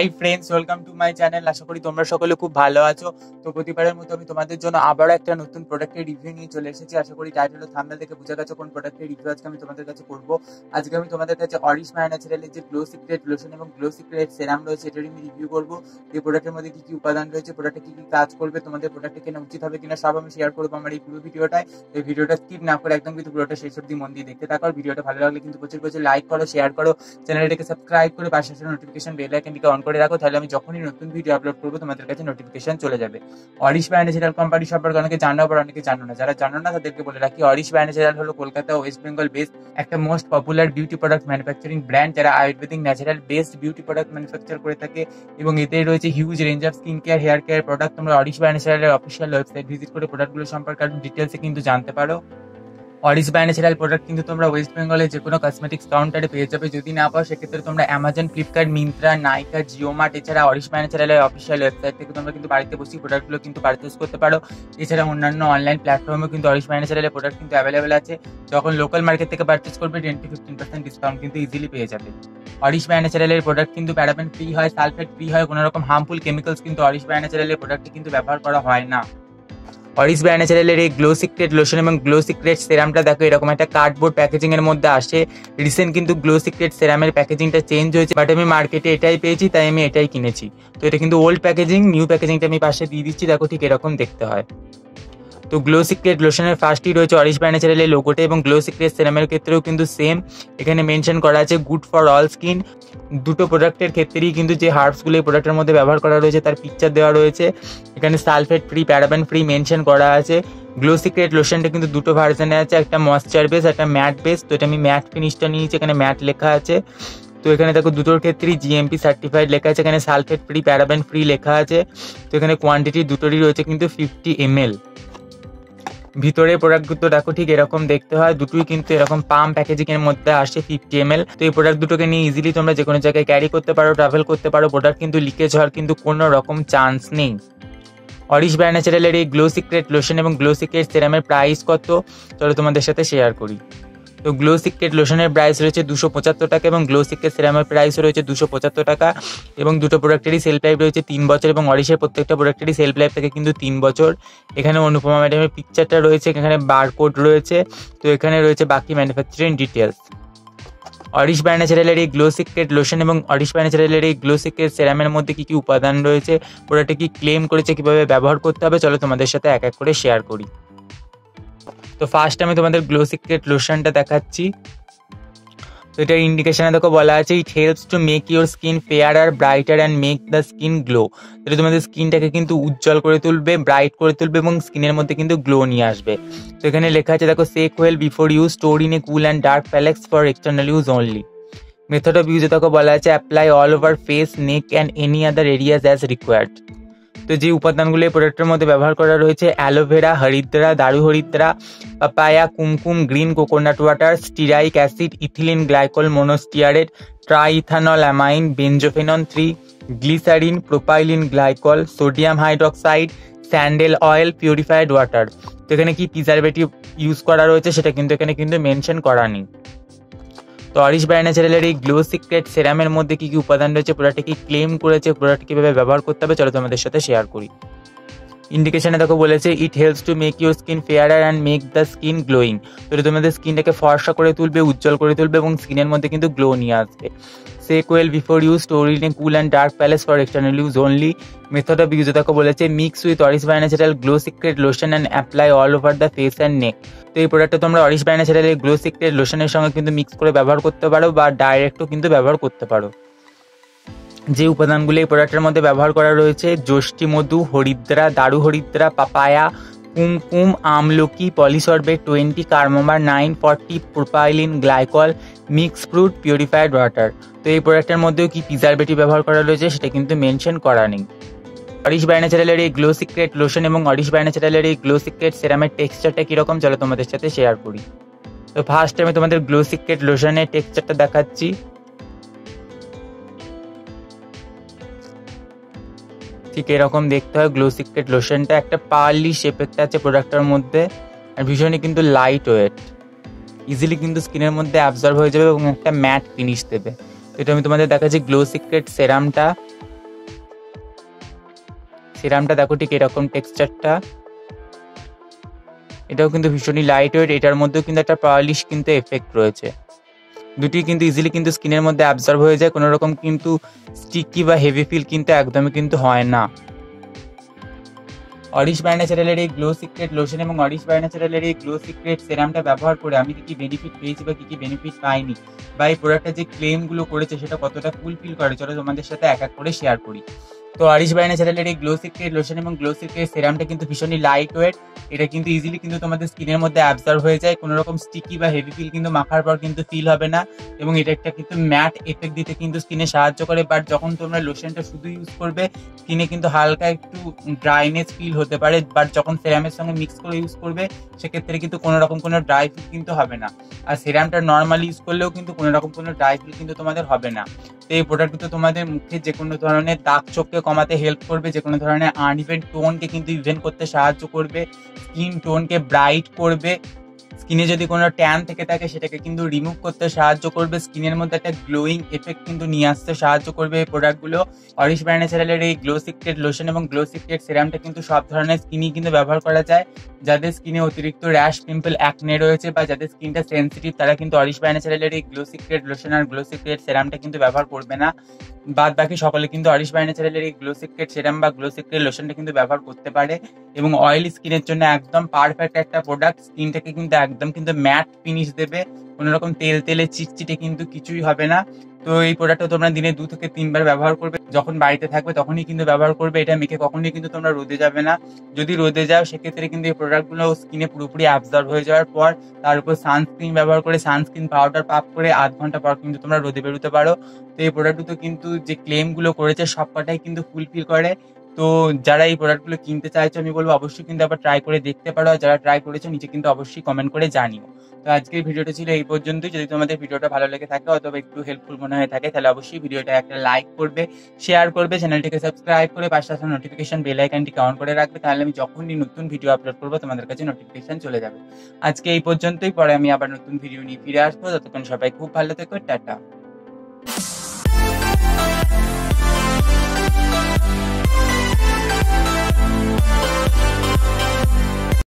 High friends, welcome to my channel. আশা করি তোমরা সকলে খুব ভালো আছো। তো প্রতিবারের মতো আমি তোমাদের জন্য আবারও একটা নতুন প্রোডাক্টের রিভিউ নিয়ে চলে এসেছি। আশা করি টাইটেল ও থাম্বনেল দেখে বুঝে গেছো কোন প্রোডাক্টের রিভিউ আজকে আমি তোমাদের কাছে করবো। আজকে আমি তোমাদের কাছে অরিশ বায়ো ন্যাচারালের যে গ্লো সিক্রেট লোশন এবং গ্লো সিক্রেট সেরাম রয়েছে এটার আমি রিভিউ করবো। এই প্রোডাক্টের মধ্যে কি কি উপাদান রয়েছে, প্রোডাক্টে কি কি কাজ করবে, তোমাদের প্রোডাক্টে কেনা উচিত হবে কিনা সব আমি শেয়ার করবো আমার এই পুরো ভিডিওটায়। এই ভিডিওটা স্কিপ না করে একদম কিন্তু পুরোটা শেষ অবধি মন দিয়ে দেখতে থাকো। ভিডিওটা ভালো লাগলে কিন্তু প্রচুর লাইক করো, শেয়ার করো, চ্যানেলটাকে সাবস্ক্রাইব করে পাশে আসা নোটিফিকেশন বেল আইকনটিকে অন করে রাখো, তাহলে আমি যখনই নতুন ভিডিও আপলোড করবো তোমাদের কাছে নোটিফিকেশন চলে যাবে। অরিশ বায়ো ন্যাচারাল কোম্পানি সম্পর্কে অনেকে জানো, আবার অনেকে জানো না। যারা জানো না তাদেরকে বলে রাখি, অরিশ বায়ো ন্যাচারাল হলো কলকাতা ওয়েস্ট বেঙ্গল বেসড একটা most popular beauty product manufacturing brand, যারা ayurvedic natural based beauty product manufacture করে থাকে এবং এতে রয়েছে huge range of skin care, hair care product. তোমরা অরিশ বায়ো ন্যাচারালের অফিসিয়াল ওয়েবসাইট ভিজিট করে প্রোডাক্টগুলো সম্পর্কে আরো ডিটেলসে কিন্তু জানতে পারো। অরিশ বায়ো ন্যাচারাল প্রোডাক্ট কিন্তু তোমরা ওয়েস্ট বেঙ্গলে যে কোনো কসমেটিক্স কাউন্টারে পেয়ে যাবে। যদি না পাও সেক্ষেত্রে তোমরা অ্যামাজন, ফ্লিপকার্ট, মিন্ত্রা, নাইকা, জিও মার্ট এছাড়া অরিশ বায়ো ন্যাচারালের অফিসিয়াল ওয়েবসাইট থেকে তোমরা কিন্তু বাড়িতে বসে প্রোডাক্টগুলো কিন্তু পারচেস করতে পারো। এছাড়া অন্যান্য অনলাইন প্ল্যাটফর্মেও কিন্তু অরিশ বায়ো ন্যাচারালের প্রোডাক্ট কিন্তু অ্যাভেলেবেল আছে। যখন লোকাল মার্কেট থেকে পারচেস করবে 10-15% ডিসকাউন্ট কিন্তু ইজিলি পেয়ে যাবে। অরিশ বায়ো ন্যাচারালের প্রোডাক্ট কিন্তু প্যারাবেন ফ্রি হয়, সালফেট ফ্রি হয়, কোনো রকম হার্মফুল কেমিক্যালস কিন্তু অরিশ বায়ো ন্যাচারালের প্রোডাক্টে কিন্তু ব্যবহার করা হয় না। অরিশ বায়ো ন্যাচারালের এই গ্লো সিক্রেট লোশন এবং গ্লো সিক্রেট সেরামটা দেখো এরকম একটা কার্ডবোর্ড প্যাকেজিং এর মধ্যে আসে। রিসেন্ট কিন্তু গ্লো সিক্রেট সেরামের প্যাকেজিংটা চেঞ্জ হয়েছে, বাট আমি মার্কেটে এটাই পেয়েছি তাই আমি এটাই কিনেছি। তো এটা কিন্তু ওল্ড প্যাকেজিং, নিউ প্যাকেজিংটা আমি পাশে দিয়ে দিচ্ছি, দেখো ঠিক এরকম দেখতে হয়। তো গ্লো সিক্রেট লোশনের ফার্স্টই রয়েছে অরিশ বায়ো ন্যাচারালের লোগোটা এবং গ্লো সিক্রেট সেরামের ক্ষেত্রেও কিন্তু সেম, এখানে মেনশন করা আছে গুড ফর অল স্কিন। দুটো প্রোডাক্টের ক্ষেত্রেই কিন্তু যে হার্বসগুলো এই প্রোডাক্টের মধ্যে ব্যবহার করা রয়েছে তার পিকচার দেওয়া রয়েছে। এখানে sulphate free, paraben free mention করা আছে। গ্লো সিক্রেট লোশনটা কিন্তু দুটো ভার্সনে আছে, একটা ময়েশ্চার বেস, একটা ম্যাট বেস। তো এটা আমি ম্যাট ফিনিশটা নিয়েছি, এখানে ম্যাট লেখা আছে। তো এখানে দেখো দুটোর ক্ষেত্রেই জিএমপি সার্টিফাইড লেখা আছে, এখানে সালফেট ফ্রি, প্যারাবেন ফ্রি লেখা আছে। তো এখানে কোয়ান্টিটি দুটোরই রয়েছে কিন্তু 50 ml। ভিতরে প্রোডাক্ট দুটো দেখো ঠিক এরকম দেখতে হয়, দুটোই কিন্তু এরকম পাম প্যাকেজিং এর মধ্যে আসে 50 ml। তো এই প্রোডাক্ট দুটোকে নিয়ে ইজিলি তোমরা যে কোনো জায়গায় ক্যারি করতে পারো, ট্রাভেল করতে পারো। প্রোডাক্ট কিন্তু লিকেজ হওয়ার কিন্তু কোনো রকম চান্স নেই। অরিশ বায়ো ন্যাচারালের এই গ্লো সিক্রেট লোশন এবং গ্লো সিক্রেট সেরামের প্রাইস কত চলো তোমাদের সাথে শেয়ার করি। তো গ্লো সিক্রেট লোশনের প্রাইস রয়েছে 275 টাকা এবং গ্লো সিক্রেট সেরামের প্রাইস রয়েছে 275 টাকা এবং দুটো প্রোডাক্টেরই সেলফ লাইফ রয়েছে 3 বছর এবং অরিশের প্রত্যেকটা প্রোডাক্টেরই সেলফ লাইফ থাকে কিন্তু 3 বছর। এখানে অনুপমা ম্যাডামের পিকচারটা রয়েছে, এখানে বারকোড রয়েছে। তো এখানে রয়েছে বাকি ম্যানুফ্যাকচারিং ডিটেলস। অরিশ বায়ো ন্যাচারালের এই গ্লো সিক্রেট লোশন এবং অরিশ বায়ো ন্যাচারালের এই গ্লো সিক্রেট সেরামের মধ্যে কি কি উপাদান রয়েছে, প্রোডাক্টে কি ক্লেম করেছে, কিভাবে ব্যবহার করতে হবে চলো তোমাদের সাথে এক এক করে শেয়ার করি। তো ফার্স্ট আমি তোমাদের গ্লো সিক্রেট লোশনটা দেখাচ্ছি। তো এটার ইন্ডিকেশনে দেখো বলা আছে it helps to make your skin ফেয়ারার, brighter and make the skin glow. এটা তোমাদের স্কিনটাকে কিন্তু উজ্জ্বল করে তুলবে, ব্রাইট করে তুলবে এবং স্কিনের মধ্যে কিন্তু গ্লো নিয়ে আসবে। তো এখানে লেখা আছে দেখো shake well before use, store in a cool and dark places for external use only. Method of ইউজে দেখো বলা আছে apply all over face, neck and any other areas as required. তো যে উপাদানগুলো এই প্রোডাক্টের মধ্যে ব্যবহার করা রয়েছে অ্যালোভেরা, হরিদ্রা, দারু হরিদ্রা, papaya, kumkum, green coconut water, stearic acid, ethylene glycol monostearate, triethanol amine, benzophenone 3, glycerin, propylene glycol, sodium hydroxide, sandal oil, purified water. তো এখানে কি প্রিজারভেটিভ ইউজ করা রয়েছে সেটা কিন্তু এখানে কিন্তু মেনশন করা নেই। তো অরিশ বায়ো ন্যাচারালের এই গ্লো সিক্রেট সেরামের মধ্যে কি কি উপাদান রয়েছে, প্রোডাক্টে কি ক্লেম করেছে, প্রোডাক্ট কিভাবে ব্যবহার করতে হবে চলো তোমাদের সাথে শেয়ার করি। ইন্ডিকেশনে দেখো বলেছে it helps to make your skin ফেয়ারার and make the skin glowing. তো এটা তোমাদের স্কিনটাকে ফর্সা করে তুলবে, উজ্জ্বল করে তুলবে এবং স্কিনের মধ্যে কিন্তু গ্লো নিয়ে আসবে। Shake well before use, store in a cool and dark place for external use only. Method of ইউজে দেখো বলেছে mix with Aurish bio natural glow secret lotion and apply all over the face and neck. তো এই প্রোডাক্টটা তোমরা Aurish bio ন্যাচারালের glow secret লোশনের সঙ্গে কিন্তু মিক্স করে ব্যবহার করতে পারো বা ডাইরেক্টও কিন্তু ব্যবহার করতে পারো। যে উপাদানগুলো এই প্রোডাক্টের মধ্যে ব্যবহার করা রয়েছে যষ্টি মধু, হরিদ্রা, দারু হরিদ্রা, পাপায়া, কুমকুম, আমলকি, পলিসরবেট 20, cardamom 9, 40, propylene glycol, mix fruit, purified water. তো এই প্রোডাক্টের মধ্যেও কি প্রিজারভেটিভ ব্যবহার করা রয়েছে সেটা কিন্তু মেনশন করা নেই। অরিশ বায়ো ন্যাচারালের এই গ্লো সিক্রেট লোশন এবং অরিশ বায়ো ন্যাচারালের এই গ্লো সিক্রেট সেরামের টেক্সচারটা কিরকম চলো তোমাদের সাথে শেয়ার করি। তো ফার্স্ট আমি তোমাদের গ্লো সিক্রেট লোশনের টেক্সচারটা দেখাচ্ছি। ঠিক এরকম দেখতে হয় গ্লো সিক্রেট লোশনটা, একটা পার্লি শেপেরটা আছে প্রোডাক্টের মধ্যে আর ভীষণই কিন্তু লাইট ওয়েট, ইজিলি কিন্তু স্কিনের মধ্যে অ্যাবজর্ব হয়ে যাবে এবং একটা ম্যাট ফিনিশ দেবে। তো এটা আমি তোমাদের দেখাচ্ছি গ্লো সিক্রেট সেরামটা। সিরামটা দেখো ঠিক এরকম টেক্সচারটা, এটাও কিন্তু ভীষণই লাইট ওয়েট, এটার মধ্যেও কিন্তু একটা পার্লিশ কিন্তু এফেক্ট রয়েছে। দুটি কিন্তু ইজিলি কিন্তু স্কিনের মধ্যে অ্যাবজর্ব হয়ে যায়, কোনো রকম কিন্তু স্টিকি বা হেভি ফিল কিন্তু একদমই কিন্তু হয় না। অরিশ বাই ন্যাচারালের এই গ্লো সিক্রেট লোশন এবং অরিশ বাই ন্যাচারালের এই গ্লো সিক্রেট সেরামটা ব্যবহার করে আমি কি কি বেনিফিট পেয়েছি বা কি কি বেনিফিট পাইনি, বা এই প্রোডাক্টটা যে ক্লেমগুলো করেছে সেটা কতটা ফুলফিল করে, চলো তোমাদের সাথে এক এক করে শেয়ার করি। তো অরিশ বাই ন্যাচারালের এই গ্লো সিক্রেট লোশন এবং গ্লো সিক্রেট সেরামটা কিন্তু ভীষণই লাইট ওয়েট, এটা কিন্তু ইজিলি কিন্তু তোমাদের স্কিনের মধ্যে অ্যাবজর্ব হয়ে যায়, কোনো রকম স্টিকি বা হেভি ফিল কিন্তু মাখার পর কিন্তু ফিল হবে না, এবং এটা একটা কিন্তু ম্যাট এফেক্ট দিতে কিন্তু স্কিনে সাহায্য করে। বাট যখন তোমরা লোশনটা শুধু ইউজ করবে স্কিনে কিন্তু হালকা একটু ড্রাইনেস ফিল হতে পারে, বাট যখন সেরামের সঙ্গে মিক্স করে ইউজ করবে সেক্ষেত্রে কিন্তু কোনো রকম কোনো ড্রাই ফিল কিন্তু হবে না। আর সেরামটা নর্মালি ইউজ করলেও কিন্তু কোনো রকম কোনো ড্রাই ফিল কিন্তু তোমাদের হবে না। তো এই প্রোডাক্টগুলো তোমাদের মুখে যে কোনো ধরনের দাগ ছোপকে কমাতে হেল্প করবে, যে কোনো ধরনের আনইভেন টোনকে কিন্তু ইভেন করতে সাহায্য করবে, স্কিন টোনকে ব্রাইট করবে, স্কিনে যদি কোনো ট্যান থেকে থাকে সেটাকে কিন্তু রিমুভ করতে সাহায্য করবে, স্কিনের মধ্যে একটা গ্লোয়িং এফেক্ট কিন্তু নিয়ে আসতে সাহায্য করবে এই প্রোডাক্টগুলো। অরিশ বাই ন্যাচারালের এই গ্লো সিক্রেট লোশন এবং গ্লো সিক্রেট সিরামটা কিন্তু সব ধরনের স্কিনই কিন্তু ব্যবহার করা যায়। যাদের স্কিনে অতিরিক্ত র্যাশ, পিম্পল, অ্যাকনে রয়েছে বা যাদের স্কিনটা সেন্সিটিভ তারা কিন্তু অরিশ বাই ন্যাচারালের এই গ্লো সিক্রেট লোশন আর গ্লো সিক্রেট সিরামটা কিন্তু ব্যবহার করবে না। বাদ বাকি সকলে কিন্তু অরিশ বাই ন্যাচারালের এই গ্লো সিক্রেট সিরাম বা গ্লো সিক্রেট লোশনটা কিন্তু ব্যবহার করতে পারে, এবং অয়েলি স্কিনের জন্য একদম পারফেক্ট একটা প্রোডাক্ট। স্কিনটাকে কিন্তু একদম কিন্তু ম্যাট ফিনিশ দেবে, কোনো রকম তেল তেলে চিটচিটে কিন্তু কিছুই হবে না। তো এই প্রোডাক্টটা তোমরা দিনে 2 থেকে 3 বার ব্যবহার করবে, যখন বাড়িতে থাকবে তখনই কিন্তু ব্যবহার করবে। এটা মেখে কখনোই কিন্তু তোমরা রোদে যাবে না, যদি রোদে যাও সেক্ষেত্রে কিন্তু এই প্রোডাক্টগুলো স্কিনে পুরোপুরি অ্যাবজর্ব হয়ে যাওয়ার পর তার উপর সানস্ক্রিন ব্যবহার করে সানস্ক্রিন পাউডার পাপ করে আধ ঘন্টা পর কিন্তু তোমরা রোদে বেরোতে পারো। তো এই প্রোডাক্টগুলো কিন্তু যে ক্লেমগুলো করেছে সবকটাই কিন্তু ফুলফিল করে। তো যারা এই প্রোডাক্টগুলো কিনতে চাইছো আমি বলবো অবশ্যই কিন্তু আবার ট্রাই করে দেখতে পারো, আর যারা ট্রাই করেছো নিচে কিন্তু অবশ্যই কমেন্ট করে জানিও। তো আজকের ভিডিওটা ছিল এই পর্যন্তই। যদি তোমাদের ভিডিওটা ভালো লেগে থাকে অথবা একটু হেল্পফুল মনে হয়ে থাকে তাহলে অবশ্যই ভিডিওটা একটা লাইক করবে, শেয়ার করবে, চ্যানেলটিকে সাবস্ক্রাইব করে পাশে আসা নোটিফিকেশন বেল আইকনটিকে অন করে রাখবে, তাহলে আমি যখনই নতুন ভিডিও আপলোড করবো তোমাদের কাছে নোটিফিকেশন চলে যাবে। আজকে এই পর্যন্তই, পরে আমি আবার নতুন ভিডিও নিয়ে ফিরে আসবো। ততক্ষণ সবাই খুব ভালো থেকো, টাটা।